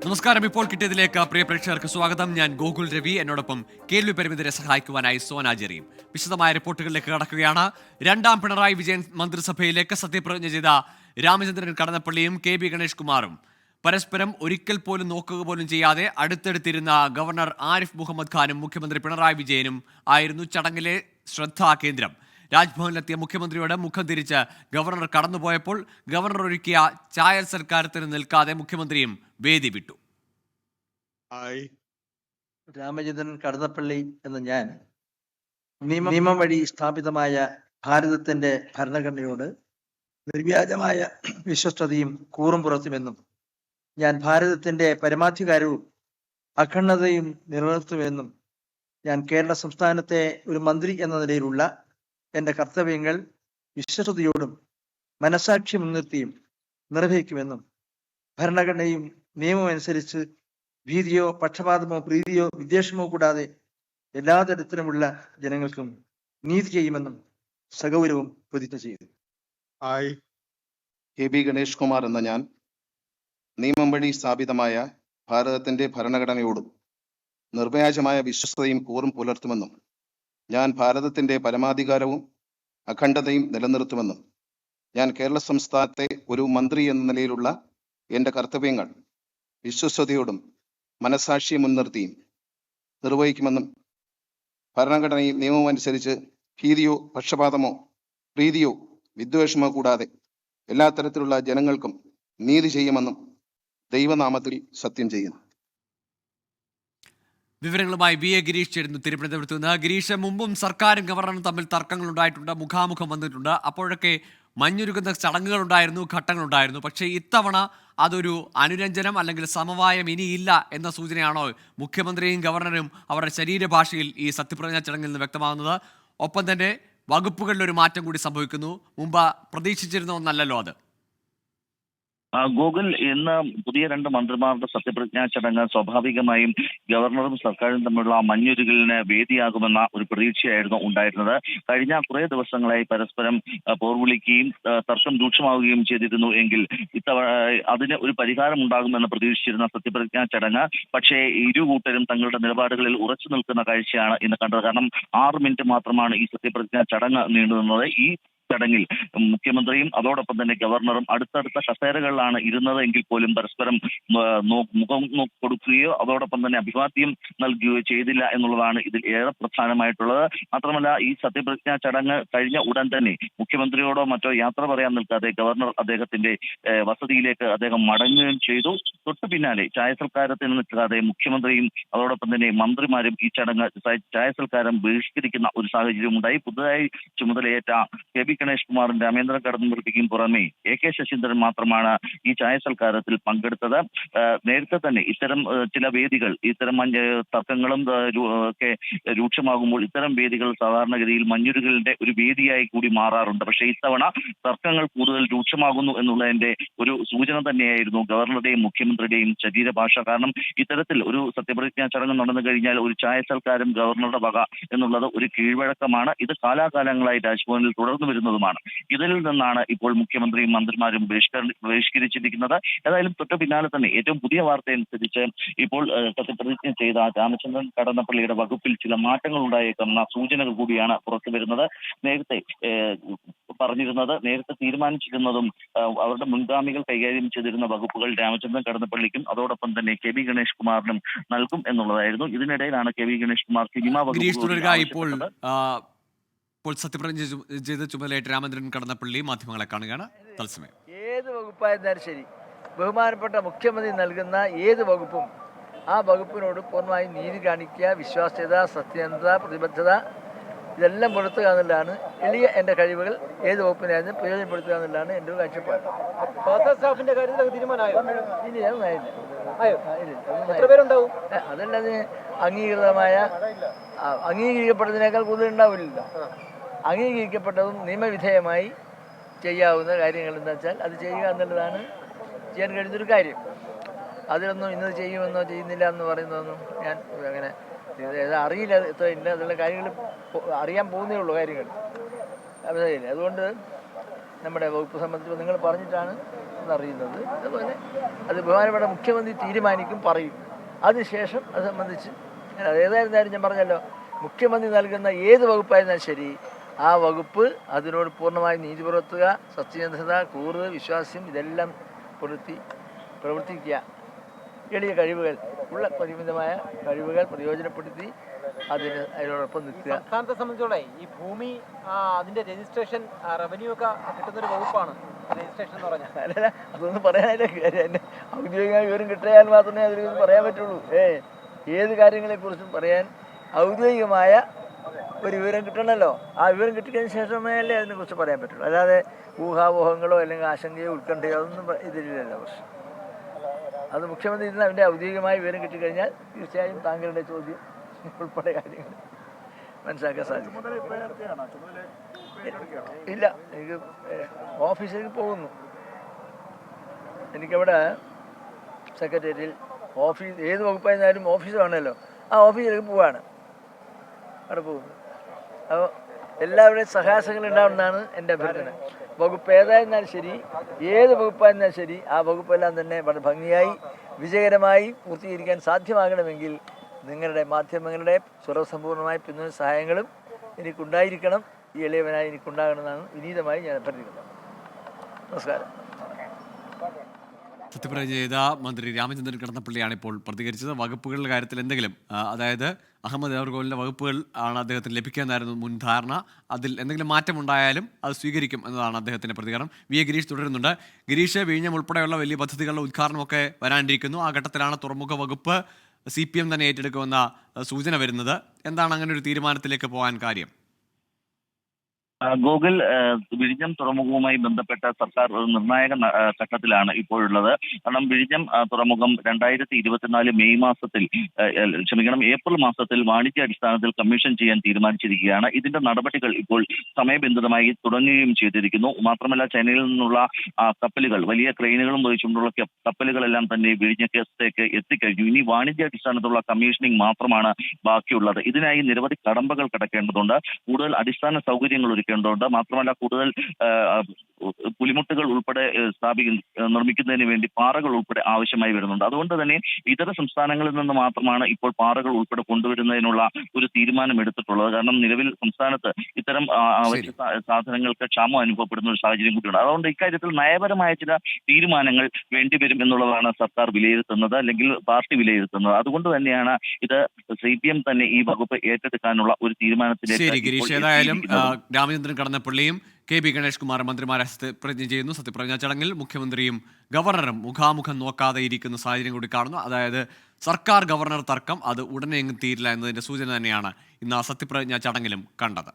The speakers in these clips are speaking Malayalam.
നമസ്കാരം. ഇപ്പോൾ കിട്ടിയതിലേക്ക് പ്രിയ പ്രേക്ഷകർക്ക് സ്വാഗതം. ഞാൻ ഗോകുൽ രവി. എന്നോടൊപ്പം കേൾവി പരിമിതരെ സഹായിക്കുവാനായി സോന ജെറിയും. വിശദമായ റിപ്പോർട്ടുകളിലേക്ക് കടക്കുകയാണ്. രണ്ടാം പിണറായി വിജയൻ മന്ത്രിസഭയിലേക്ക് സത്യപ്രതിജ്ഞ ചെയ്ത രാമചന്ദ്രൻ കടന്നപ്പള്ളിയും KB ഗണേഷ് കുമാറും പരസ്പരം ഒരിക്കൽ പോലും നോക്കുക പോലും ചെയ്യാതെ അടുത്തടുത്തിരുന്ന ഗവർണർ ആരിഫ് മുഹമ്മദ് ഖാനും മുഖ്യമന്ത്രി പിണറായി വിജയനും ആയിരുന്നു ചടങ്ങിലെ ശ്രദ്ധാകേന്ദ്രം. രാജ്ഭവനിലെത്തിയ മുഖ്യമന്ത്രിയോട് മുഖം തിരിച്ച് ഗവർണർ കടന്നുപോയപ്പോൾ ഗവർണർ ഒരുക്കിയ ചായൽ സൽക്കാരത്തിന് നിൽക്കാതെ മുഖ്യമന്ത്രിയും വേദി വിട്ടു. രാമചന്ദ്രൻ കടന്നപ്പള്ളി എന്ന ഞാൻ നിയമം വഴി സ്ഥാപിതമായ ഭാരതത്തിന്റെ ഭരണഘടനയോട് നിർവ്യാജമായ വിശ്വസ്തയും കൂറും പുറത്തുമെന്നും ഞാൻ ഭാരതത്തിന്റെ പരമാധികാരവും അഖണ്ഡതയും നിലനിർത്തുമെന്നും ഞാൻ കേരള സംസ്ഥാനത്തെ ഒരു മന്ത്രി എന്ന നിലയിലുള്ള എൻ്റെ കർത്തവ്യങ്ങൾ വിശ്വസ്തയോടും മനസാക്ഷി മുൻനിർത്തിയും നിർവഹിക്കുമെന്നും ഭരണഘടനയും നിയമവും അനുസരിച്ച് ഭീതിയോ പക്ഷപാതമോ പ്രീതിയോ വിദ്വേഷമോ കൂടാതെ എല്ലാ തരത്തിലുമുള്ള ജനങ്ങൾക്കും നീതി ചെയ്യുമെന്നും സഗൗരവം പ്രതിജ്ഞ ചെയ്തു. KB ഗണേഷ് കുമാർ എന്ന ഞാൻ നിയമം വഴി സ്ഥാപിതമായ ഭാരതത്തിന്റെ ഭരണഘടനയോടും നിർവ്യാജമായ വിശ്വസ്തയും കൂറും പുലർത്തുമെന്നും ഞാൻ ഭാരതത്തിന്റെ പരമാധികാരവും അഖണ്ഡതയും നിലനിർത്തുമെന്നും ഞാൻ കേരള സംസ്ഥാനത്തെ ഒരു മന്ത്രി എന്ന നിലയിലുള്ള എൻ്റെ കർത്തവ്യങ്ങൾ വിശ്വസ്തയോടും മനസാക്ഷിയെ മുൻനിർത്തിയും നിർവഹിക്കുമെന്നും ഭരണഘടനയും നിയമവും അനുസരിച്ച് ഭീതിയോ പക്ഷപാതമോ പ്രീതിയോ വിദ്വേഷമോ കൂടാതെ എല്ലാ തരത്തിലുള്ള ജനങ്ങൾക്കും നീതി ചെയ്യുമെന്നും ദൈവനാമത്തിൽ സത്യം ചെയ്യുന്നു. വിവരങ്ങളുമായി VA ഗിരീഷ് ചേരുന്നു തിരുവനന്തപുരത്ത് നിന്ന്. ഗിരീഷ്, മുമ്പും സർക്കാരും ഗവർണറും തമ്മിൽ തർക്കങ്ങൾ ഉണ്ടായിട്ടുണ്ട്, മുഖാമുഖം വന്നിട്ടുണ്ട്. അപ്പോഴൊക്കെ മഞ്ഞുരുക്കുന്ന ചടങ്ങുകൾ ഉണ്ടായിരുന്നു, ഘട്ടങ്ങളുണ്ടായിരുന്നു. പക്ഷേ ഇത്തവണ അതൊരു അനുരഞ്ജനം അല്ലെങ്കിൽ സമവായം ഇനിയില്ല എന്ന സൂചനയാണോ മുഖ്യമന്ത്രിയും ഗവർണറും അവരുടെ ശരീരഭാഷയിൽ ഈ സത്യപ്രതിജ്ഞാ ചടങ്ങിൽ നിന്ന് വ്യക്തമാകുന്നത്? ഒപ്പം തന്നെ വകുപ്പുകളിലൊരു മാറ്റം കൂടി സംഭവിക്കുന്നു. മുമ്പ് പ്രതീക്ഷിച്ചിരുന്ന ഒന്നല്ലല്ലോ അത്. ഗൂഗിൾ ഇന്ന് പുതിയ 2 മന്ത്രിമാരുടെ സത്യപ്രതിജ്ഞാ ചടങ്ങ് സ്വാഭാവികമായും ഗവർണറും സർക്കാരും തമ്മിലുള്ള മഞ്ഞുരുകലിന് വേദിയാകുമെന്ന ഒരു പ്രതീക്ഷയായിരുന്നു ഉണ്ടായിരുന്നത്. കഴിഞ്ഞ കുറേ ദിവസങ്ങളായി പരസ്പരം പോർവിളിക്കുകയും തർക്കം രൂക്ഷമാവുകയും ചെയ്തിരുന്നു എങ്കിൽ അതിന് ഒരു പരിഹാരം ഉണ്ടാകുമെന്ന് പ്രതീക്ഷിച്ചിരുന്ന സത്യപ്രതിജ്ഞാ ചടങ്ങ് പക്ഷേ ഇരു കൂട്ടരും തങ്ങളുടെ നിലപാടുകളിൽ ഉറച്ചു നിൽക്കുന്ന കാഴ്ചയാണ് ഇന്ന് കണ്ടത്. കാരണം 6 മിനിറ്റ് മാത്രമാണ് ഈ സത്യപ്രതിജ്ഞാ ചടങ്ങ് നീണ്ടുനിന്നത്. ഈ ചടങ്ങിൽ മുഖ്യമന്ത്രിയും അതോടൊപ്പം തന്നെ ഗവർണറും അടുത്തടുത്ത കസേരകളിലാണ് ഇരുന്നത് എങ്കിൽ പോലും പരസ്പരം മുഖം കൊടുക്കുകയോ അതോടൊപ്പം തന്നെ അഭിവാദ്യം നൽകുകയോ ചെയ്തില്ല എന്നുള്ളതാണ് ഇതിൽ ഏറെ പ്രധാനമായിട്ടുള്ളത്. മാത്രമല്ല, ഈ സത്യപ്രതിജ്ഞാ ചടങ്ങ് കഴിഞ്ഞ ഉടൻ തന്നെ മുഖ്യമന്ത്രിയോടോ മറ്റോ യാത്ര പറയാൻ നിൽക്കാതെ ഗവർണർ അദ്ദേഹത്തിന്റെ വസതിയിലേക്ക് അദ്ദേഹം മടങ്ങുകയും ചെയ്തു. തൊട്ടു പിന്നാലെ ചായ സൽക്കാരത്തിന് നിൽക്കാതെ മുഖ്യമന്ത്രിയും അതോടൊപ്പം തന്നെ മന്ത്രിമാരും ഈ ചടങ്ങ് ചായ സൽക്കാരം ബഹിഷ്കരിക്കുന്ന ഒരു സാഹചര്യം ഉണ്ടായി. പുതുതായി ചുമതലയേറ്റ KB ഗണേഷ് കുമാറും രാമേന്ദ്രൻ കടന്നപ്പള്ളിക്കും പുറമെ AK ശശീന്ദ്രൻ മാത്രമാണ് ഈ ചായ സൽക്കാരത്തിൽ പങ്കെടുത്തത്. നേരത്തെ തന്നെ ഇത്തരം ചില വേദികൾ ഇത്തരം തർക്കങ്ങളും ഒക്കെ രൂക്ഷമാകുമ്പോൾ ഇത്തരം വേദികൾ സാധാരണഗതിയിൽ മഞ്ഞുരുകളുടെ ഒരു വേദിയായി കൂടി മാറാറുണ്ട്. പക്ഷേ ഇത്തവണ തർക്കങ്ങൾ കൂടുതൽ രൂക്ഷമാകുന്നു എന്നുള്ളതിന്റെ ഒരു സൂചന തന്നെയായിരുന്നു ഗവർണറുടെയും മുഖ്യമന്ത്രിയുടെയും ശരീരഭാഷ. കാരണം ഇത്തരത്തിൽ ഒരു സത്യപ്രതിജ്ഞാ ചടങ്ങ് നടന്നു കഴിഞ്ഞാൽ ഒരു ചായ സൽക്കാരം ഗവർണറുടെ വക എന്നുള്ളത് ഒരു കീഴ്വഴക്കമാണ്. ഇത് കാലാകാലങ്ങളായി രാജ്ഭവനിൽ തുടർന്നു വരുന്നതുമാണ്. ഇതിൽ നിന്നാണ് ഇപ്പോൾ മുഖ്യമന്ത്രിയും മന്ത്രിമാരും ബഹിഷ്കരിച്ചിരിക്കുന്നത്. ഏതായാലും തൊട്ട് പിന്നാലെ തന്നെ ഏറ്റവും പുതിയ വാർത്ത അനുസരിച്ച് ഇപ്പോൾ സത്യപ്രതിജ്ഞ ചെയ്ത രാമചന്ദ്രൻ കടന്നപ്പള്ളിയുടെ വകുപ്പിൽ ചില മാറ്റങ്ങൾ ഉണ്ടായേക്കുന്ന സൂചനകൾ കൂടിയാണ് പുറത്തു വരുന്നത്. നേരത്തെ തീരുമാനിച്ചിരുന്നതും അവരുടെ മുൻഗാമികൾ കൈകാര്യം ചെയ്തിരുന്ന വകുപ്പുകൾ രാമചന്ദ്രൻ കടന്നപ്പള്ളിക്കും അതോടൊപ്പം തന്നെ KB ഗണേഷ് കുമാറിനും നൽകും എന്നുള്ളതായിരുന്നു. ഇതിനിടയിലാണ് KB ഗണേഷ് കുമാർ സിനിമാ വകുപ്പ് ഇപ്പോൾ സത്യപ്രതിജ്ഞ ചെയ്ത ചുമതലയായിട്ട് രാമചന്ദ്രൻ കടന്നപ്പള്ളി മാധ്യമങ്ങളെ കാണുകയാണ് തത്സമയം. ഏത് വകുപ്പായിരുന്നാലും ശരി, ബഹുമാനപ്പെട്ട മുഖ്യമന്ത്രി നൽകുന്ന ഏത് വകുപ്പും ആ വകുപ്പിനോട് പൂർണ്ണമായും നീതി കാണിക്കുക, വിശ്വാസ്യത, സത്യസന്ധത, പ്രതിബദ്ധത ഇതെല്ലാം പുലർത്തുക എന്നുള്ളതാണ് എളിയ എൻ്റെ കഴിവുകൾ ഏത് വകുപ്പിനായിരുന്നു പ്രയോജനപ്പെടുത്തുക എന്നുള്ളതാണ് എൻ്റെ ഒരു കാഴ്ചപ്പാട്. അതല്ലാതെ അംഗീകരിക്കപ്പെട്ടതിനേക്കാൾ കൂടുതൽ ഉണ്ടാവില്ലല്ലോ. അംഗീകരിക്കപ്പെട്ടതും നിയമവിധേയമായി ചെയ്യാവുന്ന കാര്യങ്ങൾ എന്താ വെച്ചാൽ അത് ചെയ്യുക എന്നുള്ളതാണ് ചെയ്യാൻ കഴിയുന്നൊരു കാര്യം. അതിലൊന്നും ഇന്നത് ചെയ്യുമെന്നോ ചെയ്യുന്നില്ല എന്ന് പറയുന്നതൊന്നും ഞാൻ അങ്ങനെ അറിയില്ല. ഇല്ല എന്നുള്ള കാര്യങ്ങൾ അറിയാൻ പോകുന്നേ ഉള്ളൂ കാര്യങ്ങൾ. അതുകൊണ്ട് നമ്മുടെ വകുപ്പ് സംബന്ധിച്ച് നിങ്ങൾ പറഞ്ഞിട്ടാണ് എന്നറിയുന്നത്. അതുപോലെ അത് ബഹുമാനപ്പെട്ട മുഖ്യമന്ത്രി തീരുമാനിക്കും, പറയും. അതിനുശേഷം അത് സംബന്ധിച്ച് ഏതായിരുന്നാലും ഞാൻ പറഞ്ഞല്ലോ, മുഖ്യമന്ത്രി നൽകുന്ന ഏത് വകുപ്പായിരുന്നാലും ശരി, ആ വകുപ്പ് അതിനോട് പൂർണ്ണമായും നീതി പുലർത്തുക, സത്യസന്ധത, കൂറ്, വിശ്വാസ്യം ഇതെല്ലാം പ്രവർത്തിക്കുക, എളിയ കഴിവുകൾ ഉള്ള പരിമിതമായ കഴിവുകൾ പ്രയോജനപ്പെടുത്തി അതിനോടൊപ്പം നിൽക്കുക. സംസ്ഥാനത്തെ സംബന്ധിച്ചോടെ ഈ ഭൂമി അതിന്റെ രജിസ്ട്രേഷൻ റവന്യൂ ഒക്കെ കിട്ടുന്നൊരു വകുപ്പാണ് രജിസ്ട്രേഷൻ എന്ന് പറഞ്ഞാൽ. അല്ല, അതൊന്നും പറയാനില്ല. ഔദ്യോഗികമായ വിവരം കിട്ടിയാൽ മാത്രമേ അതിലൊന്നും പറയാൻ പറ്റുള്ളൂ. ഏത് കാര്യങ്ങളെക്കുറിച്ചും പറയാൻ ഔദ്യോഗികമായ ഒരു വിവരം കിട്ടണമല്ലോ. ആ വിവരം കിട്ടിയതിന് ശേഷമേ അല്ലേ അതിനെക്കുറിച്ച് പറയാൻ പറ്റുള്ളൂ. അല്ലാതെ ഊഹാപോഹങ്ങളോ അല്ലെങ്കിൽ ആശങ്കയോ ഉത്കണ്ഠയോ അതൊന്നും ഇതിലില്ലല്ലോ. പക്ഷെ അത് മുഖ്യമന്ത്രി ഇരുന്ന് അവൻ്റെ ഔദ്യോഗികമായ വിവരം കിട്ടിക്കഴിഞ്ഞാൽ തീർച്ചയായും താങ്കളുടെ ചോദ്യം ഉൾപ്പെടെ കാര്യങ്ങൾ മനസ്സിലാക്കാൻ സാധിക്കും. ഇല്ല, എനിക്ക് ഓഫീസിലേക്ക് പോകുന്നു. എനിക്കവിടെ സെക്രട്ടേറിയറ്റിൽ ഓഫീസ് ഏത് വകുപ്പായിരുന്നാലും ഓഫീസ് വേണമല്ലോ. ആ ഓഫീസിലേക്ക് പോവാണ്, അവിടെ പോകുന്നു. അപ്പോൾ എല്ലാവരുടെയും സഹായസങ്ങൾ ഉണ്ടാവുന്നതാണ് എൻ്റെ അഭ്യർത്ഥന. വകുപ്പ് ഏതായിരുന്നാലും ശരി, ഏത് വകുപ്പായിരുന്നാലും ശരി, ആ വകുപ്പെല്ലാം തന്നെ വളരെ ഭംഗിയായി വിജയകരമായി പൂർത്തീകരിക്കാൻ സാധ്യമാകണമെങ്കിൽ നിങ്ങളുടെ മാധ്യമങ്ങളുടെ സ്വരസമ്പൂർണ്ണമായ പിന്തുണ സഹായങ്ങളും എനിക്കുണ്ടായിരിക്കണം. ഈ എളിയവനായി എനിക്കുണ്ടാകണമെന്നാണ് വിനീതമായി ഞാൻ അഭ്യർത്ഥിക്കുന്നത്. നമസ്കാരം. സത്യപ്രതിജ്ഞ ചെയ്ത മന്ത്രി രാമചന്ദ്രൻ കടന്നപ്പള്ളിയാണ് ഇപ്പോൾ പ്രതികരിച്ചത്. വകുപ്പുകളുടെ കാര്യത്തിൽ എന്തെങ്കിലും, അതായത് അഹമ്മദ് ദേവർകോവിലിൻ്റെ വകുപ്പുകൾ ആണ് അദ്ദേഹത്തിന് ലഭിക്കാമെന്നായിരുന്നു മുൻ ധാരണ. അതിൽ എന്തെങ്കിലും മാറ്റമുണ്ടായാലും അത് സ്വീകരിക്കും എന്നതാണ് അദ്ദേഹത്തിൻ്റെ പ്രതികരണം. വി എ ഗിരീഷ് തുടരുന്നുണ്ട്. ഗിരീഷ്, വിഴിഞ്ഞം ഉൾപ്പെടെയുള്ള വലിയ പദ്ധതികളുടെ ഉദ്ഘാടനമൊക്കെ വരാനിരിക്കുന്നു. ആ ഘട്ടത്തിലാണ് തുറമുഖ വകുപ്പ് CPM തന്നെ ഏറ്റെടുക്കുമെന്ന സൂചന വരുന്നത്. എന്താണ് അങ്ങനെ ഒരു തീരുമാനത്തിലേക്ക് പോകാൻ കാര്യം? ഗൂഗിൾ വിഴിഞ്ഞം തുറമുഖവുമായി ബന്ധപ്പെട്ട സർക്കാർ ഒരു നിർണായക ഘട്ടത്തിലാണ് ഇപ്പോഴുള്ളത്. കാരണം വിഴിഞ്ഞം തുറമുഖം 2024 മെയ് മാസത്തിൽ ഏപ്രിൽ മാസത്തിൽ വാണിജ്യാടിസ്ഥാനത്തിൽ കമ്മീഷൻ ചെയ്യാൻ തീരുമാനിച്ചിരിക്കുകയാണ്. ഇതിന്റെ നടപടികൾ ഇപ്പോൾ സമയബന്ധിതമായി തുടങ്ങുകയും ചെയ്തിരിക്കുന്നു. മാത്രമല്ല, ചൈനയിൽ നിന്നുള്ള കപ്പലുകൾ, വലിയ ക്രെയിനുകളും വഹിച്ചുകൊണ്ടുള്ള കപ്പലുകളെല്ലാം തന്നെ വിഴിഞ്ഞത്തേക്ക് എത്തിക്കഴിഞ്ഞു. ഇനി വാണിജ്യാടിസ്ഥാനത്തുള്ള കമ്മീഷനിങ് മാത്രമാണ് ബാക്കിയുള്ളത്. ഇതിനായി നിരവധി കടമ്പകൾ കടക്കേണ്ടതുണ്ട്. കൂടുതൽ അടിസ്ഥാന സൗകര്യങ്ങൾ ഒരുക്കേണ്ടതുണ്ട്. മാത്രമല്ല, കൂടുതൽ പുലിമുട്ടുകൾ ഉൾപ്പെടെ നിർമ്മിക്കുന്നതിന് വേണ്ടി പാറകൾ ഉൾപ്പെടെ ആവശ്യമായി വരുന്നുണ്ട്. അതുകൊണ്ട് തന്നെ ഇതര സംസ്ഥാനങ്ങളിൽ നിന്ന് മാത്രമാണ് ഇപ്പോൾ പാറകൾ ഉൾപ്പെടെ കൊണ്ടുവരുന്നതിനുള്ള ഒരു തീരുമാനം എടുത്തിട്ടുള്ളത്. കാരണം നിലവിൽ സംസ്ഥാനത്ത് ഇത്തരം അവശ്യ സാധനങ്ങൾക്ക് ക്ഷാമം അനുഭവപ്പെടുന്ന ഒരു സാഹചര്യം കൂടിയുണ്ട്. അതുകൊണ്ട് ഇക്കാര്യത്തിൽ നയപരമായ ചില തീരുമാനങ്ങൾ വേണ്ടിവരും എന്നുള്ളതാണ് സർക്കാർ വിലയിരുത്തുന്നത്, അല്ലെങ്കിൽ പാർട്ടി വിലയിരുത്തുന്നത്. അതുകൊണ്ട് തന്നെയാണ് ഇത് CPM തന്നെ ഈ വകുപ്പ് ഏറ്റെടുക്കാനുള്ള ഒരു തീരുമാനത്തിലേക്ക്. ഏതായാലും രാമചന്ദ്രൻ കടന്നപ്പള്ളിയും KB ഗണേഷ് കുമാർ മന്ത്രിമാരെ സത്യപ്രതിജ്ഞ ചെയ്യുന്നു. സത്യപ്രതിജ്ഞാ ചടങ്ങിൽ മുഖ്യമന്ത്രിയും ഗവർണറും മുഖാമുഖം നോക്കാതെ ഇരിക്കുന്ന സാഹചര്യം കൂടി കാണുന്നു. അതായത് സർക്കാർ ഗവർണർ തർക്കം അത് ഉടനെ എങ്ങും തീരില്ല എന്നതിൻ്റെ സൂചന തന്നെയാണ് ഇന്ന് ആ സത്യപ്രതിജ്ഞാ ചടങ്ങിലും കണ്ടത്.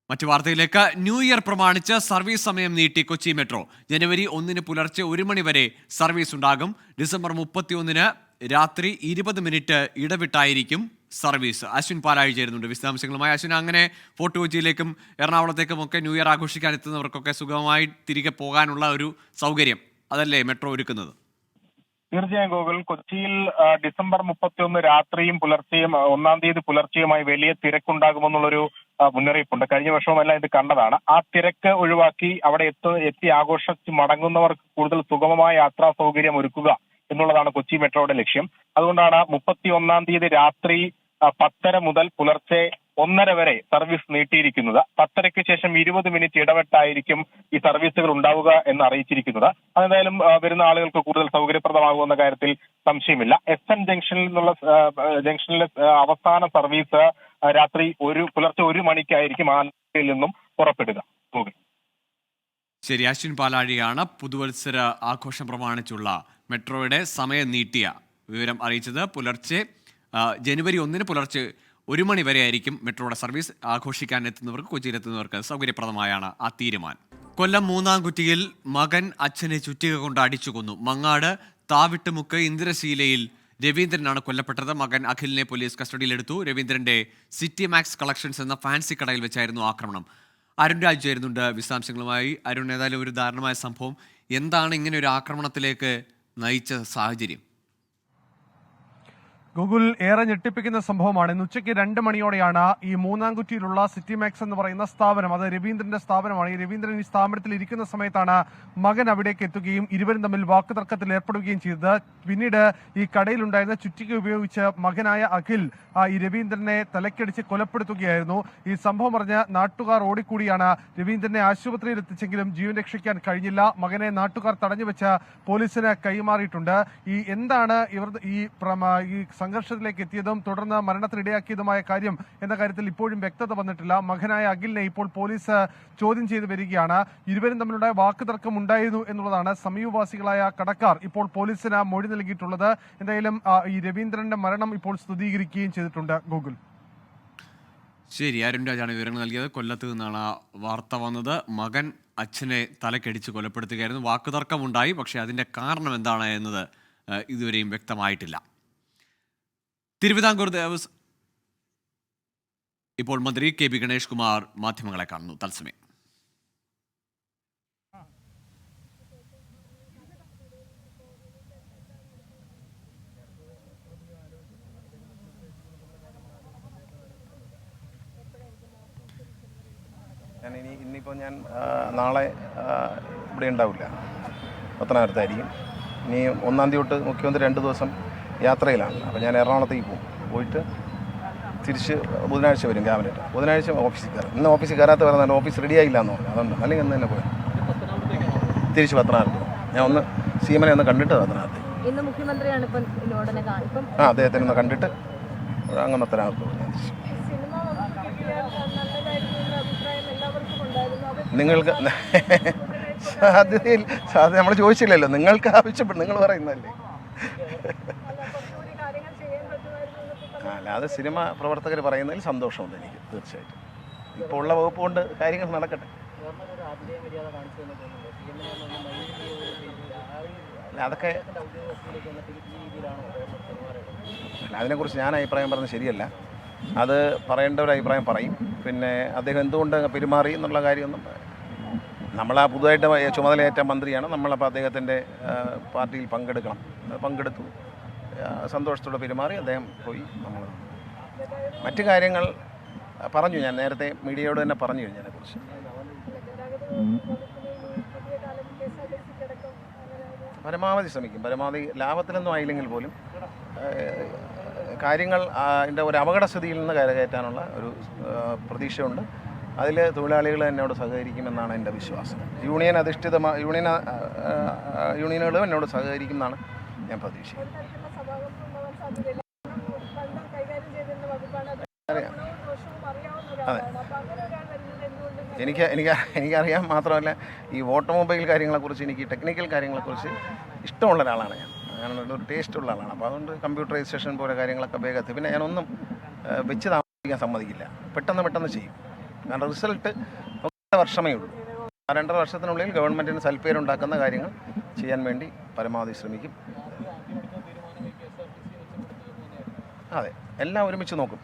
മറ്റു വാർത്തയിലേക്ക്. ന്യൂ ഇയർ പ്രമാണിച്ച് സർവീസ് സമയം നീട്ടി കൊച്ചി മെട്രോ. ജനുവരി 1 പുലർച്ചെ 1 മണി വരെ സർവീസ് ഉണ്ടാകും. ഡിസംബർ 31 രാത്രി 20 മിനിറ്റ് ഇടവിട്ടായിരിക്കും സർവീസ്. അശ്വിൻ പാലാഴി ചേരുന്നുണ്ട് വിശദാംശങ്ങളുമായി. അശ്വിൻ, അങ്ങനെ ഫോർട്ട് കൊച്ചിയിലേക്കും എറണാകുളത്തേക്കും ഒക്കെ ന്യൂ ഇയർ ആഘോഷിക്കാൻ എത്തുന്നവർക്കൊക്കെ സുഗമമായി തിരികെ പോകാനുള്ള ഒരു സൗകര്യം അതല്ലേ മെട്രോ ഒരുക്കുന്നത്? തീർച്ചയായും ഗൂഗിൾ. കൊച്ചിയിൽ ഡിസംബർ 31 രാത്രിയും പുലർച്ചെയും 1-ാം തീയതി പുലർച്ചെയുമായി വലിയ തിരക്കുണ്ടാകുമെന്നുള്ളൊരു മുന്നറിയിപ്പുണ്ട്. കഴിഞ്ഞ വർഷവുമെല്ലാം ഇത് കണ്ടതാണ്. ആ തിരക്ക് ഒഴിവാക്കി അവിടെ എത്തി ആഘോഷിച്ച് മടങ്ങുന്നവർക്ക് കൂടുതൽ സുഗമമായ യാത്രാ സൗകര്യം ഒരുക്കുക എന്നുള്ളതാണ് കൊച്ചി മെട്രോയുടെ ലക്ഷ്യം. അതുകൊണ്ടാണ് 31-ാം തീയതി രാത്രി 10:30 മുതൽ പുലർച്ചെ 1:30 വരെ സർവീസ് നീട്ടിയിരിക്കുന്നത്. 10:30-ക്ക് ശേഷം 20 മിനിറ്റ് ഇടവിട്ടായിരിക്കും ഈ സർവീസുകൾ ഉണ്ടാവുക എന്ന് അറിയിച്ചിരിക്കുന്നത്. അതെന്തായാലും വരുന്ന ആളുകൾക്ക് കൂടുതൽ സൗകര്യപ്രദമാകുമെന്ന കാര്യത്തിൽ സംശയമില്ല. SN ജംഗ്ഷനിലെ അവസാന സർവീസ് രാത്രി പുലർച്ചെ 1 മണിക്കായിരിക്കും ആലപ്പുഴയിൽ നിന്നും പുറപ്പെടുക. ശരി, അശ്വിൻ പാലാഴിയാണ് പുതുവത്സര ആഘോഷം പ്രമാണിച്ചുള്ള മെട്രോയുടെ സമയം നീട്ടിയ വിവരം അറിയിച്ചത്. ജനുവരി 1 പുലർച്ചെ 1 മണി വരെ ആയിരിക്കും മെട്രോയുടെ സർവീസ്. ആഘോഷിക്കാൻ എത്തുന്നവർക്ക്, കൊച്ചിയിലെത്തുന്നവർക്ക് സൗകര്യപ്രദമായാണ് ആ തീരുമാനം. കൊല്ലം മൂന്നാംകുറ്റിയിൽ മകൻ അച്ഛനെ ചുറ്റിക കൊണ്ട് അടിച്ചു കൊന്നു. മങ്ങാട് താവിട്ടുമുക്ക് ഇന്ദിരശീലയിൽ രവീന്ദ്രനാണ് കൊല്ലപ്പെട്ടത്. മകൻ അഖിലിനെ പോലീസ് കസ്റ്റഡിയിലെടുത്തു. രവീന്ദ്രന്റെ സിറ്റി മാക്സ് കളക്ഷൻസ് എന്ന ഫാൻസി കടയിൽ വെച്ചായിരുന്നു ആക്രമണം. അരുൺ രാജ് ചേരുന്നുണ്ട് വിശദാംശങ്ങളുമായി. അരുൺ, ഏതായാലും ഒരു ദാരുണമായ സംഭവം. എന്താണ് ഇങ്ങനെ ഒരു ആക്രമണത്തിലേക്ക് നയിച്ച സാഹചര്യം? ഗൂഗിൾ ഏറെ ഞെട്ടിപ്പിക്കുന്ന സംഭവമാണ്. ഇന്ന് ഉച്ചയ്ക്ക് 2 മണിയോടെയാണ് ഈ മൂന്നാംകുറ്റിയിലുള്ള സിറ്റി മാക്സ് എന്ന് പറയുന്ന സ്ഥാപനം, അത് രവീന്ദ്രന്റെ സ്ഥാപനമാണ്. ഈ രവീന്ദ്രൻ ഈ സ്ഥാപനത്തിൽ ഇരിക്കുന്ന സമയത്താണ് മകൻ അവിടേക്ക് എത്തുകയും ഇരുവരും തമ്മിൽ വാക്കുതർക്കത്തിൽ ഏർപ്പെടുകയും ചെയ്തത്. പിന്നീട് ഈ കടയിലുണ്ടായിരുന്ന ചുറ്റിക ഉപയോഗിച്ച് മകനായ അഖിൽ ഈ രവീന്ദ്രനെ തലക്കടിച്ച് കൊലപ്പെടുത്തുകയായിരുന്നു. ഈ സംഭവം പറഞ്ഞ് നാട്ടുകാർ ഓടിക്കൂടിയാണ് രവീന്ദ്രനെ ആശുപത്രിയിൽ എത്തിച്ചെങ്കിലും ജീവൻ രക്ഷിക്കാൻ കഴിഞ്ഞില്ല. മകനെ നാട്ടുകാർ തടഞ്ഞുവെച്ച് പോലീസിന് കൈമാറിയിട്ടുണ്ട്. ഈ എന്താണ് ഇവർ ഈ സംഘർഷത്തിലേക്ക് എത്തിയതും തുടർന്ന് മരണത്തിനിടയാക്കിയതുമായ കാര്യം എന്ന കാര്യത്തിൽ ഇപ്പോഴും വ്യക്തത വന്നിട്ടില്ല. മകനായ അഖിലിനെ ഇപ്പോൾ പോലീസ് ചോദ്യം ചെയ്ത് വരികയാണ്. ഇരുവരും തമ്മിലുള്ള വാക്കുതർക്കം ഉണ്ടായിരുന്നു എന്നുള്ളതാണ് സമീപവാസികളായ കടക്കാർ ഇപ്പോൾ പോലീസിന് മൊഴി നൽകിയിട്ടുള്ളത്. എന്തായാലും ഈ രവീന്ദ്രന്റെ മരണം ഇപ്പോൾ സ്ഥിരീകരിക്കുകയും ചെയ്തിട്ടുണ്ട്. ഗൂഗിൾ ശരി, അരുൺ രാജാണ് വിവരങ്ങൾ നൽകിയത്. കൊല്ലത്ത് നിന്നാണ് ആ വാർത്ത വന്നത്. മകൻ അച്ഛനെ തലക്കടിച്ച് കൊലപ്പെടുത്തുകയായിരുന്നു. വാക്കുതർക്കമുണ്ടായി, പക്ഷേ അതിന്റെ കാരണം എന്താണ് എന്നത് ഇതുവരെയും വ്യക്തമായിട്ടില്ല. തിരുവിതാംകൂർ ഇപ്പോൾ മന്ത്രി കെ പി ഗണേഷ് കുമാർ മാധ്യമങ്ങളെ കാണുന്നു തത്സമയം. ഇന്നിപ്പോൾ ഞാൻ നാളെ ഇവിടെ ഉണ്ടാവില്ല, പത്തനാപുരത്തായിരിക്കും. ഇനി 1-ാം തീയതി തൊട്ട് മുഖ്യമന്ത്രി 2 ദിവസം യാത്രയിലാണ്. അപ്പോൾ ഞാൻ എറണാകുളത്തേക്ക് പോകും. പോയിട്ട് തിരിച്ച് ബുധനാഴ്ച വരും ക്യാബിനറ്റ്. ബുധനാഴ്ച ഓഫീസിൽ കയറും. ഇന്ന് ഓഫീസിൽ കയറാത്ത പറഞ്ഞാൽ ഓഫീസ് റെഡി ആയില്ല എന്ന് പറഞ്ഞു. അതുകൊണ്ട് അല്ലെങ്കിൽ ഇന്ന് തന്നെ പോയി തിരിച്ച് പത്തനാപുരത്ത്. ഞാൻ ഒന്ന് സീമനെ ഒന്ന് കണ്ടിട്ട് പത്തനാപുരത്ത് അദ്ദേഹത്തിനെ ഒന്ന് കണ്ടിട്ട് അങ്ങ് പത്തനാപുരത്ത് പോകും. നിങ്ങൾക്ക് സാധ്യതയിൽ നമ്മൾ ചോദിച്ചില്ലല്ലോ, നിങ്ങൾക്ക് ആവശ്യപ്പെട്ടു നിങ്ങൾ പറയുന്നതല്ലേ. അല്ലാതെ സിനിമ പ്രവർത്തകർ പറയുന്നതിൽ സന്തോഷമുണ്ട് എനിക്ക്, തീർച്ചയായിട്ടും. ഇപ്പോൾ ഉള്ള വകുപ്പ് കൊണ്ട് കാര്യങ്ങൾ നടക്കട്ടെ. അതൊക്കെ അതിനെക്കുറിച്ച് ഞാൻ അഭിപ്രായം പറഞ്ഞത് ശരിയല്ല. അത് പറയേണ്ട ഒരു അഭിപ്രായം പറയും. പിന്നെ അദ്ദേഹം എന്തുകൊണ്ട് പെരുമാറി എന്നുള്ള കാര്യമൊന്നും, നമ്മളാ പുതുതായിട്ട് ചുമതലയേറ്റ മന്ത്രിയാണ് നമ്മളപ്പോൾ അദ്ദേഹത്തിൻ്റെ പാർട്ടിയിൽ പങ്കെടുത്തു. സന്തോഷത്തോടെ പെരുമാറി അദ്ദേഹം പോയി. നമ്മൾ മറ്റു കാര്യങ്ങൾ പറഞ്ഞു, ഞാൻ നേരത്തെ മീഡിയയോട് തന്നെ പറഞ്ഞു കഴിഞ്ഞതിനെക്കുറിച്ച്. പരമാവധി ശ്രമിക്കും. പരമാവധി ലാഭത്തിലൊന്നും ആയില്ലെങ്കിൽ പോലും കാര്യങ്ങൾ അതിൻ്റെ ഒരു അപകടസ്ഥിതിയിൽ നിന്ന് കരകയറ്റാനുള്ള ഒരു പ്രതീക്ഷയുണ്ട്. അതിൽ തൊഴിലാളികൾ എന്നോട് സഹകരിക്കുമെന്നാണ് എൻ്റെ വിശ്വാസം. യൂണിയനുകളും എന്നോട് സഹകരിക്കുമെന്നാണ് ഞാൻ പ്രതീക്ഷിക്കുന്നത്. അതെ, എനിക്കറിയാം. മാത്രമല്ല ഈ ഓട്ടോമൊബൈൽ കാര്യങ്ങളെക്കുറിച്ച്, എനിക്ക് ടെക്നിക്കൽ കാര്യങ്ങളെക്കുറിച്ച് ഇഷ്ടമുള്ള ഒരാളാണ് ഞാനൊരു ടേസ്റ്റുള്ള ആളാണ്. അപ്പോൾ അതുകൊണ്ട് കമ്പ്യൂട്ടറൈസേഷൻ പോലെ കാര്യങ്ങളൊക്കെ വേഗത്തിൽ, പിന്നെ ഞാനൊന്നും വെച്ച് താമസിക്കാൻ സമ്മതിക്കില്ല. പെട്ടെന്ന് ചെയ്യും. കാരണം റിസൾട്ട് 2 വർഷമേ ഉള്ളൂ. ആ 2.5 വർഷത്തിനുള്ളിൽ ഗവൺമെൻറ്റിന് സൽപ്പേരുണ്ടാക്കുന്ന കാര്യങ്ങൾ ചെയ്യാൻ വേണ്ടി പരമാവധി ശ്രമിക്കും. അതെ, എല്ലാം ഒരുമിച്ച് നോക്കും.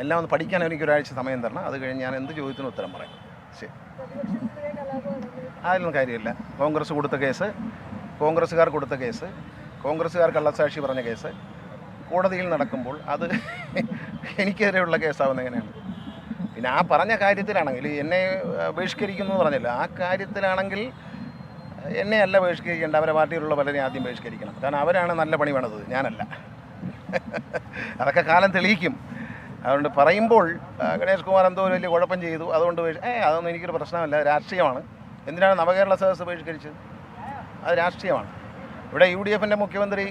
എല്ലാം ഒന്ന് പഠിക്കാൻ എനിക്ക് ഒരാഴ്ച സമയം തരണം. അത് കഴിഞ്ഞ് ഞാൻ എന്ത് ചോദ്യത്തിനും ഉത്തരം പറയും. ശരി, അതിലൊന്നും കാര്യമില്ല. കോൺഗ്രസ് കൊടുത്ത കേസ്, കോൺഗ്രസ്സുകാർ കൊടുത്ത കേസ്, കോൺഗ്രസ്സുകാർ കള്ളസാക്ഷി പറഞ്ഞ കേസ് കോടതിയിൽ നടക്കുമ്പോൾ അത് എനിക്കെതിരെയുള്ള കേസാവുന്നത് എങ്ങനെയാണ്? പിന്നെ ആ പറഞ്ഞ കാര്യത്തിലാണെങ്കിൽ എന്നെ ബഹിഷ്കരിക്കുന്നു പറഞ്ഞല്ലോ, ആ കാര്യത്തിലാണെങ്കിൽ എന്നെ അല്ല ബഹിഷ്കരിക്കേണ്ട, അവരെ പാർട്ടിയിലുള്ള പലരെയും ആദ്യം ബഹിഷ്കരിക്കണം. കാരണം അവരാണ് നല്ല പണി വേണത്, ഞാനല്ല. അതൊക്കെ കാലം തെളിയിക്കും. അതുകൊണ്ട് പറയുമ്പോൾ ഗണേഷ് കുമാർ എന്തോ വലിയ കുഴപ്പം ചെയ്തു അതുകൊണ്ട് അതൊന്നും എനിക്കൊരു പ്രശ്നമല്ല. രാഷ്ട്രീയമാണ്. എന്തിനാണ് നവകേരള സദസ്സ് ബഹിഷ്കരിച്ചത്? അത് രാഷ്ട്രീയമാണ്. ഇവിടെ UDFൻ്റെ മുഖ്യമന്ത്രി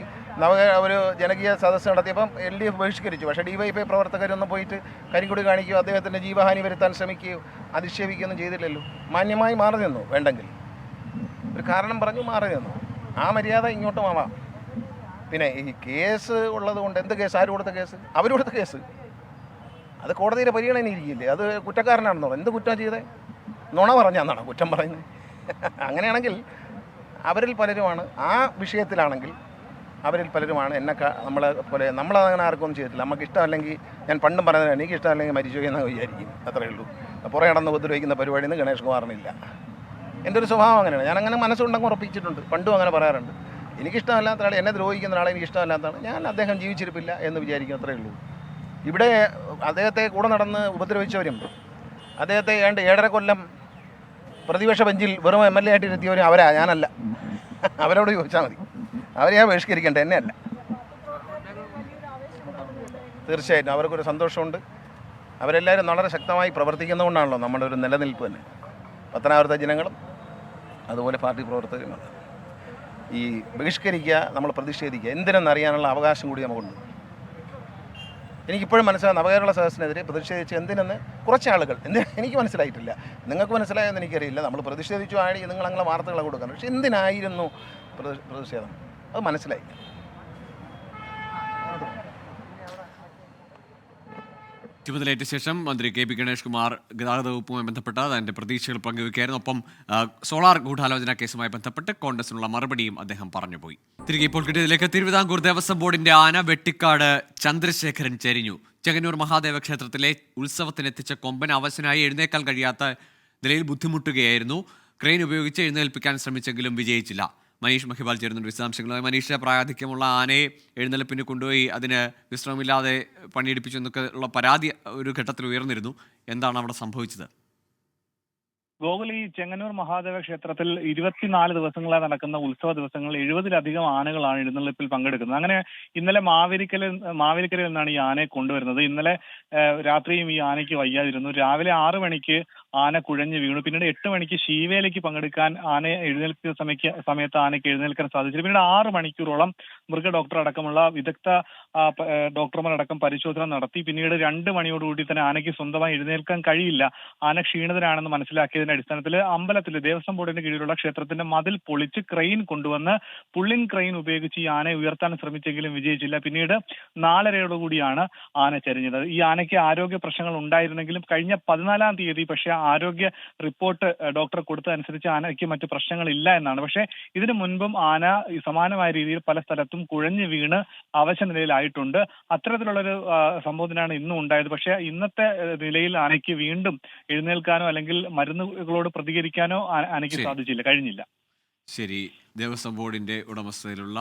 ഒരു ജനകീയ സദസ്സ് നടത്തിയപ്പം LDF ബഹിഷ്കരിച്ചു. പക്ഷേ DYFI പ്രവർത്തകരൊന്നും പോയിട്ട് കരിങ്കൊടി കാണിക്കുകയോ അദ്ദേഹത്തിൻ്റെ ജീവഹാനി വരുത്താൻ ശ്രമിക്കുകയോ അധിക്ഷേപിക്കുകയൊന്നും ചെയ്തില്ലല്ലോ. മാന്യമായി മാറി നിന്നു. വേണ്ടെങ്കിൽ ഒരു കാരണം പറഞ്ഞു മാറി നിന്നു. ആ മര്യാദ ഇങ്ങോട്ടും ആവാം. പിന്നെ ഈ കേസ് ഉള്ളത് കൊണ്ട് എന്ത് കേസ്? ആര് കൊടുത്ത കേസ്? അവർ കൊടുത്ത കേസ്. അത് കോടതിയുടെ പരിഗണനയിരിക്കില്ലേ? അത് കുറ്റക്കാരനാണെന്നോ? എന്ത് കുറ്റം ചെയ്തേ? നുണ പറഞ്ഞാന്നാണ് കുറ്റം പറയുന്നത്. അങ്ങനെയാണെങ്കിൽ അവരിൽ പലരുമാണ്, ആ വിഷയത്തിലാണെങ്കിൽ അവരിൽ പലരുമാണ് നമ്മളങ്ങനെ ആർക്കൊന്നും ചെയ്തിട്ടില്ല. നമുക്ക് ഇഷ്ടമല്ലെങ്കിൽ, ഞാൻ പണ്ടും പറഞ്ഞത്, എനിക്ക് ഇഷ്ടമല്ലെങ്കിൽ മരിച്ചു എന്ന് വിചാരിക്കും, അത്രയേ ഉള്ളൂ. പുറകെ നടന്ന് ഉപദ്രവിക്കുന്ന പരിപാടിയൊന്നും ഗണേഷ് കുമാറിനില്ല. എൻ്റെ ഒരു സ്വഭാവം അങ്ങനെയാണ്. ഞാനങ്ങനെ മനസ്സുണ്ടെങ്കിൽ ഉറപ്പിച്ചിട്ടുണ്ട്. പണ്ടും അങ്ങനെ പറയാറുണ്ട്. എനിക്കിഷ്ടമല്ലാത്ത ആൾ, എന്നെ ദ്രോഹിക്കുന്ന ആളെ എനിക്കിഷ്ടമല്ലാത്തതാണ്. ഞാൻ അദ്ദേഹം ജീവിച്ചിരിപ്പില്ല എന്ന് വിചാരിക്കും, അത്രയേ ഉള്ളൂ. ഇവിടെ അദ്ദേഹത്തെ കൂടെ നടന്ന് ഉപദ്രവിച്ചവരും അദ്ദേഹത്തെ 7.5 കൊല്ലം പ്രതിപക്ഷ ബെഞ്ചിൽ വെറും MLA ആയിട്ട് ഇരുത്തിയവരും അവരാ, ഞാനല്ല. അവരോട് ചോദിച്ചാൽ മതി. അവരെയാ ബഹിഷ്കരിക്കേണ്ടത്, എന്നെ അല്ല. തീർച്ചയായിട്ടും അവർക്കൊരു സന്തോഷമുണ്ട്. അവരെല്ലാവരും വളരെ ശക്തമായി പ്രവർത്തിക്കുന്നതുകൊണ്ടാണല്ലോ നമ്മുടെ ഒരു നിലനിൽപ്പ് തന്നെ. പത്തനാപുരത്തെ ജനങ്ങളും അതുപോലെ പാർട്ടി പ്രവർത്തകരുമാണ്. ഈ ബഹിഷ്കരിക്കുക, നമ്മൾ പ്രതിഷേധിക്കുക, എന്തിനെന്നറിയാനുള്ള അവകാശം കൂടി നമുക്കുണ്ട്. എനിക്കിപ്പോഴും മനസ്സിലാകുന്ന നവകേരള സദസ്സിനെതിരെ പ്രതിഷേധിച്ച് എന്തിനെന്ന് കുറച്ച് ആളുകൾ, എനിക്ക് മനസ്സിലായിട്ടില്ല, നിങ്ങൾക്ക് മനസ്സിലായെന്ന് എനിക്കറിയില്ല. നമ്മൾ പ്രതിഷേധിച്ചു ആടി നിങ്ങളങ്ങനെ വാർത്തകളെ കൊടുക്കണം. പക്ഷെ എന്തിനായിരുന്നു പ്രതിഷേധം, അത് മനസ്സിലായി. ചുമതലയേറ്റ ശേഷം മന്ത്രി KP ഗണേഷ് കുമാർ ഗതാഗത വകുപ്പുമായി ബന്ധപ്പെട്ട അതിന്റെ പ്രതീക്ഷകൾ പങ്കുവയ്ക്കായിരുന്നു. ഒപ്പം സോളാർ ഗൂഢാലോചന കേസുമായി ബന്ധപ്പെട്ട് കോൺഗ്രസിനുള്ള മറുപടിയും അദ്ദേഹം പറഞ്ഞുപോയി. തിരികെ ഇപ്പോൾ കിട്ടിയതിലേക്ക് തിരുവിതാംകൂർ ദേവസ്വം ബോർഡിന്റെ ആന വെട്ടിക്കാട് ചന്ദ്രശേഖരൻ ചെരിഞ്ഞു. ചെങ്ങന്നൂർ മഹാദേവ ക്ഷേത്രത്തിലെ ഉത്സവത്തിനെത്തിച്ച കൊമ്പൻ അവശനായി എഴുന്നേക്കാൻ കഴിയാത്ത നിലയിൽ ബുദ്ധിമുട്ടുകയായിരുന്നു. ക്രെയിൻ ഉപയോഗിച്ച് എഴുന്നേൽപ്പിക്കാൻ ശ്രമിച്ചെങ്കിലും വിജയിച്ചില്ല. മനീഷ് മഹിബാൽ ചേരുന്നുണ്ട് വിശദാംശങ്ങളുമായി. മനീഷ്, പ്രായാധിക്യമുള്ള ആനയെ എഴുന്നള്ളിപ്പിന് കൊണ്ടുപോയി അതിന് വിശ്രമമില്ലാതെ പണിയെടുപ്പിച്ചു എന്നൊക്കെ ഉള്ള പരാതി ഒരു ഘട്ടത്തിൽ ഉയർന്നിരുന്നു. എന്താണ് അവിടെ സംഭവിച്ചത്? ഗോകുൽ, ഈ ചെങ്ങന്നൂർ മഹാദേവ ക്ഷേത്രത്തിൽ 24 ദിവസങ്ങളായി നടക്കുന്ന ഉത്സവ ദിവസങ്ങളിൽ 70-ലധികം ആനകളാണ് എഴുന്നള്ളിപ്പിൽ പങ്കെടുക്കുന്നത്. അങ്ങനെ ഇന്നലെ മാവേലിക്കരയിൽ നിന്നാണ് ഈ ആനയെ കൊണ്ടുവരുന്നത്. ഇന്നലെ രാത്രിയും ഈ ആനയ്ക്ക് വയ്യാതിരുന്നു. രാവിലെ 6 മണിക്ക് ആന കുഴഞ്ഞു വീണു. പിന്നീട് 8 മണിക്ക് ശീവേലയ്ക്ക് പങ്കെടുക്കാൻ ആനയെ എഴുന്നേൽപ്പിച്ച സമയത്ത് ആനയ്ക്ക് എഴുന്നേൽക്കാൻ സാധിച്ചില്ല. പിന്നീട് 6 മണിക്കൂറോളം മൃഗ ഡോക്ടർ അടക്കമുള്ള വിദഗ്ധ ഡോക്ടർമാരടക്കം പരിശോധന നടത്തി. പിന്നീട് 2 മണിയോടുകൂടി തന്നെ ആനയ്ക്ക് സ്വന്തമായി എഴുന്നേൽക്കാൻ കഴിയില്ല, ആന ക്ഷീണിതനാണെന്ന് മനസ്സിലാക്കിയതിന്റെ അടിസ്ഥാനത്തിൽ അമ്പലത്തിൽ ദേവസ്വം ബോർഡിന്റെ കീഴിലുള്ള ക്ഷേത്രത്തിന്റെ മതിൽ പൊളിച്ച് ക്രെയിൻ കൊണ്ടുവന്ന് പുള്ളിംഗ് ക്രെയിൻ ഉപയോഗിച്ച് ഈ ആനയെ ഉയർത്താൻ ശ്രമിച്ചെങ്കിലും വിജയിച്ചില്ല. പിന്നീട് 4:30യോടുകൂടിയാണ് ആന ചരിഞ്ഞത്. ഈ ആനയ്ക്ക് ആരോഗ്യ പ്രശ്നങ്ങൾ ഉണ്ടായിരുന്നെങ്കിലും കഴിഞ്ഞ 14-ാം തീയതി പക്ഷേ ആരോഗ്യ റിപ്പോർട്ട് ഡോക്ടർ കൊടുത്തതനുസരിച്ച് ആനയ്ക്ക് മറ്റു പ്രശ്നങ്ങളില്ല എന്നാണ്. പക്ഷേ ഇതിനു മുൻപും ആന സമാനമായ രീതിയിൽ പല സ്ഥലത്തും കുഴഞ്ഞു വീണ് അവശ നിലയിലായിട്ടുണ്ട്. അത്തരത്തിലുള്ളൊരു സംഭവത്തിനാണ് ഇന്നും ഉണ്ടായത്. പക്ഷേ ഇന്നത്തെ നിലയിൽ ആനയ്ക്ക് വീണ്ടും എഴുന്നേൽക്കാനോ അല്ലെങ്കിൽ മരുന്നുകളോട് പ്രതികരിക്കാനോ ആനയ്ക്ക് സാധിച്ചില്ല, കഴിഞ്ഞില്ല. ശരി, ദേവസ്വം ബോർഡിന്റെ ഉടമസ്ഥതയിലുള്ള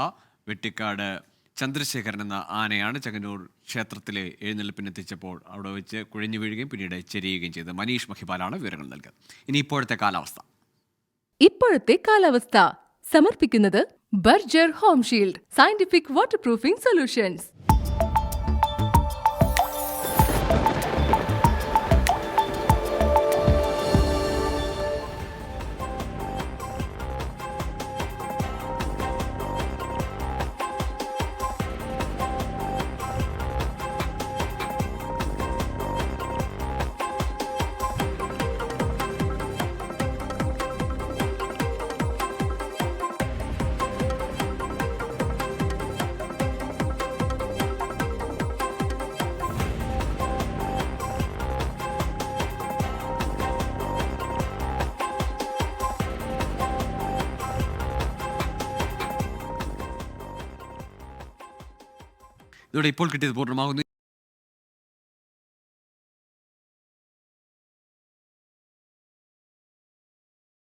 വെട്ടിക്കാട് ചന്ദ്രശേഖരൻ എന്ന ആനയാണ് ചെങ്ങന്നൂർ ക്ഷേത്രത്തിലെ എഴുന്നള്ളിപ്പിനെത്തിച്ചപ്പോൾ അവിടെ വെച്ച് കുഴഞ്ഞു വീഴുകയും പിന്നീട് ചെരിയുകയും ചെയ്തത്. മനീഷ് മഹിബാലാണ് വിവരങ്ങൾ നൽകുന്നത്. ഇനി ഇപ്പോഴത്തെ കാലാവസ്ഥ സമർപ്പിക്കുന്നത് Berger home shield scientific water proofing solutions. ഇതോടെ ഇപ്പോൾ കിട്ടിയത് പൂർണ്ണമാകുന്നു.